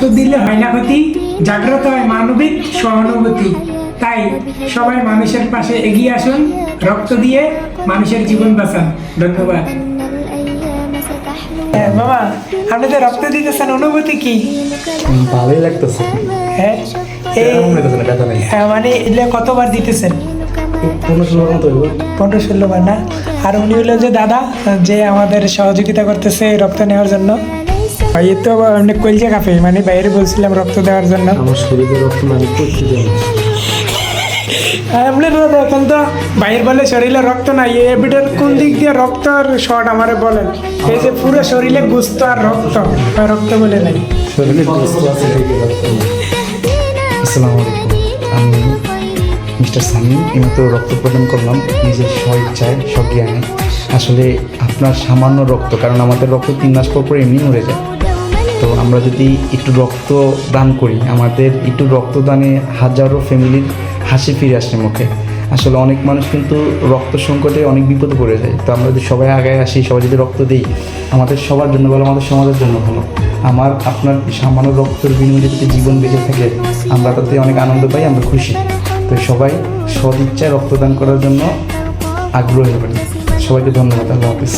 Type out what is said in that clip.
রক্ত দিলে হয় না ক্ষতি, জাগ্রত হয় মানবিক সহানুভূতি। তাই সবাই মানুষের পাশে এগিয়ে আসুন, রক্ত দিয়ে মানুষের জীবন বাঁচান। ধন্যবাদ। বাবা, আপনি তো রক্ত দিতেছেন, অনুভূতি কি? ভালোই লাগতেছে। হ্যাঁ, মানে এলে কতবার দিতেছেন? 15-16 মতো হইব। 15-16 বার না? আর উনি হলো যে দাদা, যে আমাদের সহযোগিতা করতেছে রক্ত নেওয়ার জন্য। ভাই তো অনেক কলজা কাঁপে, মানে বাইরে বলছিলাম রক্ত দেওয়ার জন্য। আমার শরীরে রক্ত মানে করতে দেয়। আপনারা দেখেন তো, বাইরের বলে শরীরে রক্ত নাই, এবিটার কোন দিক দিয়ে রক্তর শর্ট আমারে বলেন। এই যে পুরো শরীরে গুস্ত আর রক্ত, রক্ত বলে নাই। শরীরে গোস্ত আছে দেখে রক্ত নেই। আসসালামু আলাইকুম, আমি মিস্টার সামি। এইমাত্র রক্ত প্রদান করলাম নিজের স্বইচ্ছায়, স্বজ্ঞানে। আসলে আপনার সামান্য রক্ত, কারণ আমাদের রক্ত 3 মাস পর এমনি মরে যায়। তো আমরা যদি একটু রক্ত দান করি, আমাদের একটু রক্তদানে হাজারো ফ্যামিলির হাসি ফিরে আসে মুখে। আসলে অনেক মানুষ কিন্তু রক্ত সংকটে অনেক বিপদে পড়ে যায়। তো আমরা যদি সবাই আগায় আসি, সবাই যদি রক্ত দিই, আমাদের সবার জন্য ভালো, আমাদের সমাজের জন্য ভালো। আপনার সামান্য রক্তের বিনিময়ে যদি জীবন বেঁচে থাকে, আমরা তাতে অনেক আনন্দ পাই, আমরা খুশি। তো সবাই সদিচ্ছায় রক্তদান করার জন্য আগ্রহী হবেন। সবাইকে ধন্যবাদ। আল্লাহ হাফিজ।